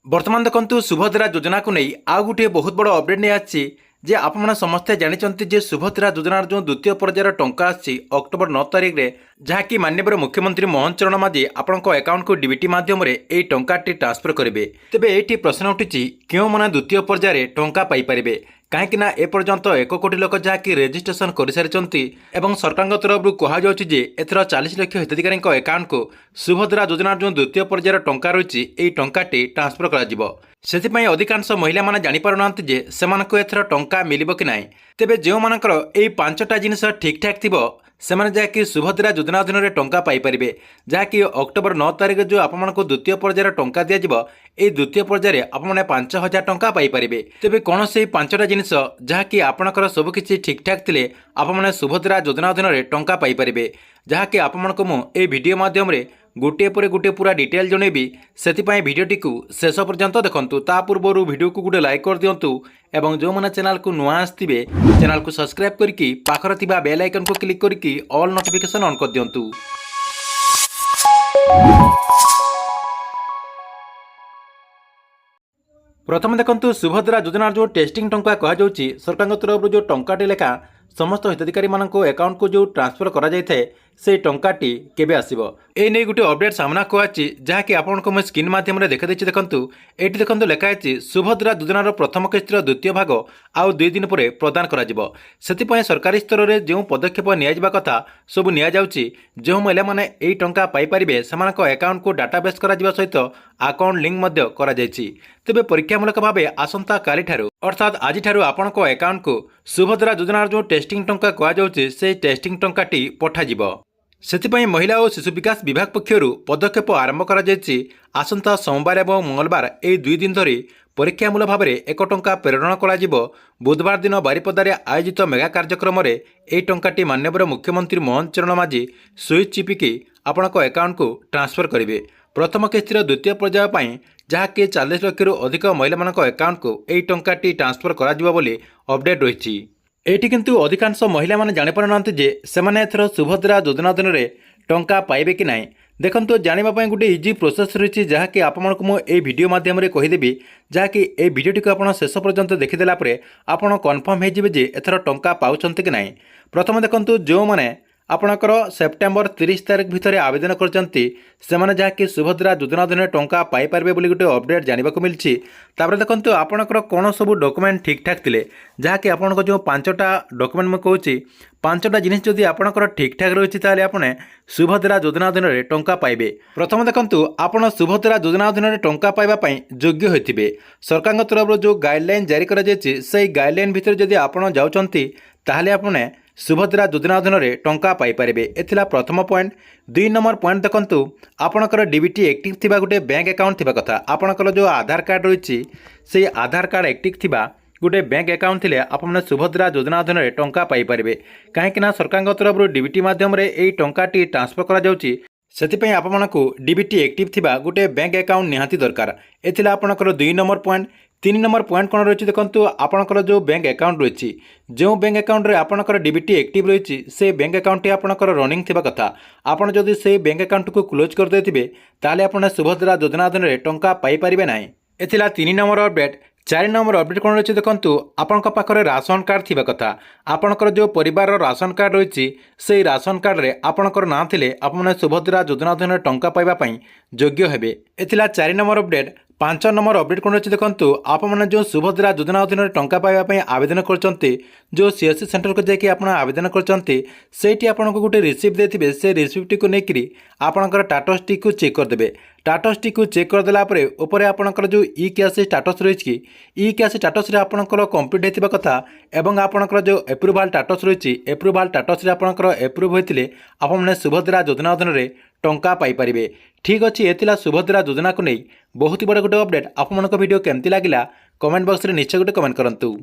बर्तमान देखु सुभद्रा योजना को नहीं आउ गोटे बहुत बड़ अपडेट नहीं आछि जे आपण समस्ते जानते जे सुभद्रा योजनार जो द्वितीय पर्यायर टंका आछि अक्टोबर 9 तारिख रे जहाँकि माननीय मुख्यमंत्री मोहन चरण माझी आपण अकाउंट को डीबीटी माध्यम यही टंकाटी ट्रांसफर करेंगे। तेबे ये प्रश्न उठी क्यों मैंने द्वितीय पर्यायर टंका पाइपर कहीं एपर्यंत 1 कोटी लोक जहाँकि रेजिस्ट्रेशन कर सारी और सरकार तरफ कहुचे एथर 40 लाख हिताधिकारी अकाउंट को सुभद्रा योजनार जो द्वितीय पर्यायर टंका रही यही टंकाटी ट्रांसफर कर अधिकांश महिला मैंने जापार जे से एथर टंका मिल कि ना तेरे जो मानकर यही 5टा जिनिस ठीक ठाक थी सेमाने जहाँकि सुभद्रा योजना अधीन में टंका पाइपर जहाँकि अक्टोबर 9 तारिख जो आपको द्वितीय पर्यायर टंका दिज्व ये द्वितीय पर्यायर आपने 5,000 टंका पाइपर तेज कौन से 5टा जिनिस जहाँकि आपणकर सबकि ठीक ठाक थे आपने सुभद्रा योजना अधीन में टंका पाइपर जहाँकि आपको मुझे भिडियो मध्यम गोटे पर गोटे पूरा डिटेल जनइबी से भिडियोटी को शेष पर्यंत देखंतु ता पूर्व वीडियो को गोटे लाइक कर दिंतु एवं जो मैंने चैनल को नुआ आसथिबे चैनल को सब्सक्राइब करके पाखर थिबा बेल आइकन को क्लिक करके ऑल नोटिफिकेशन ऑन कर दिंतु। प्रथम देखंतु सुभद्रा योजनार जो टेस्टिंग टंका कहुच्छी सरकार तरफ जो टंकाटी लेखा समस्त हिताधिकारी मान अकाउंट को जो ट्रांसफर करा जाय थाए से टंकाटी केबे आसीबो ए नै गुटे अपडेट सामना को आछि जहाँकि आपनको मैं स्क्रीन माध्यम देखा देछि देखंतु एटी देखंतु लेखा अछि सुभद्रा योजनार प्रथम किस्तिर द्वितीय भाग आउ 2 दिन पर प्रदान करा जिवो सेति सरकारी स्तर में जो पदक्षेप नियाजिबा कथा सब निया जाउछि जो महिला माने एई टंका पाई परिबे समानक अकाउंट को डाटाबेस करा जिबा सहित अकाउंट लिंक मध्य करा जायछि। तेबे परीक्षामूलक भावे आसंता काली ठारू अर्थात आज ठारू आपनको अकाउंट को सुभद्रा योजनार जो टेस्टिंग टंका कहा जाउछि से टेस्टिंग टंकाटी पठा जिवो सेतिपई महिला और शिशु विकास विभाग पक्षरु पदक्षेप आरंभ करा जायछि। आसंता सोमवार और मंगलवार ए 2 दिन धरी परीक्षामूलक भाव में 1 टंका प्रेरण करा जिवो। बुधवार दिन बारिपदारे आयोजित मेगा कार्यक्रम में यह टंकाटी माननीय मुख्यमंत्री मोहन चरण माझी स्विच चिपिकी आपण अकाउंट को ट्रांसफर करेंगे। प्रथम किस्तिर द्वितीय पर्याय जहाँकि 40 लाख अधिक महिला अकाउंट को यही टंकाटी ट्रांसफर करा बोली अपडेट रही। एटी किंतु अधिकांश महिला माने जानि पारनांती जे सेमाने एथर सुभद्रा योजना अधीन में टंका पाइबे कि नाई देखंतु जानिबा पई गुटे इजी प्रोसेस रही जहाँकि आपमनकु मो ए वीडियो माध्यम रे कहिदेबी जहाँकि ए वीडियोटी को आपण शेष पर्यंत देखिदेला परे आपण कन्फर्म हो जिवे जे एथर टंका पाउछंती कि नाई। प्रथम देखंतु जो माने आपणकर सेप्टेम्बर 30 तारिख भितर आवेदन करचंती सेमाने जहाँकि सुभद्रा योजना अधीन टंका पाइपर बोली गोटे अपडेट जानवा मिली। देखो आपणकर कौन सब डॉक्यूमेंट ठीक ठाक थे जहाँकि आपंक जो 5टा डॉक्यूमेंट मैं कहूँ 5टा जिनिस जदि आपणकर ठीक ठाक रही ताले आपने सुभद्रा योजना अधीन में टंका पाइबे। प्रथम देखंतु आपण सुभद्रा योजना अधीन में टंका पाइबा योग्य होइथिबे। सरकार तरफ जो गाइडलाइन जारी करा जायछि सेही गाइडलाइन भितर जदि आपण जाउचंती ताहले आपने सुभद्रा योजना अधीन में टंका पाइपर एथिला प्रथम पॉइंट। 2 नंबर पॉइंट देखंतु आपणकर डीबीटी एक्टिव थिबा गोटे बैंक अकाउंट थिबा कथा आपणकर जो आधार कार्ड रही से आधार कार्ड एक्टिव थिबा गोटे बैंक अकाउंट थिले आपने सुभद्रा योजना अधीन में टंका पाइपर कहीं सरकार तरफ डीबीटी माध्यम यही टंकाटी ट्रांसफर करा जाउछि सेतिपई आपमनकु डीबीटी एक्टिव थिबा गोटे बैंक अकाउंट निहाती दरकार एथिला आपणकर 2 नंबर पॉइंट। 3 नंबर पॉइंट कौन रही देखो आपणकर जो बैंक अकाउंट रही जो बैंक अकाउंट रे आपणकर डीबीटी एक्टिव रही से बैंक अकाउंट आपणकर रनिंग थिबा कथा आपण जदि से बैंक अकाउंट को क्लोज कर देथिबे ताले आपण सुभद्रा योजना अधीन में टंका पाई परिबे नाही। एथिला 3 नंबर अपडेट। 4 नंबर अपडेट कौन रही देखो आपण पाखरे राशन कार्ड थिबा कथा आपणकर जो परिवार राशन कार्ड रही से राशन कार्ड रे आपणकर ना थिले आपने सुभद्रा योजना अधीन में टंका पाइबा पई योग्य हेबे। एथिला 4 नंबर अपडेट। 5 नंबर अपडेट कौन रही देखो आपने जो सुभद्रा योजना अधीन में टंका पाइबा आवेदन करचंती जो सीएससी सेंटर को जाकि आप आवेदन करचंती सेठी आपनको गोटे रिसीप्ट देथिबे से रिसीप्ट को लेकरी आपणकर स्टाटस टी को चेक करदेबे। स्टाटस टी को चेक करदेला परे ऊपर आपणकर जो ई कैश स्टाटस रही ई कैश स्टाटस रे आपणकर कंप्लीट हेतिबा कथा एवं आपणकर जो एप्रूवाल स्टाटस रही एप्रूवाल स्टाटस रे आपणकर एप्रूव होइतिले आपने सुभद्रा योजना अधीन में टंका पाइपर। ठीक अच्छे एथिला सुभद्रा योजना को नहीं बहुत बड़ा गोटे अपडेट। आपमनक वीडियो केमती लागिला कमेंट बॉक्स रे निश्चय गोटे कमेंट करंतु।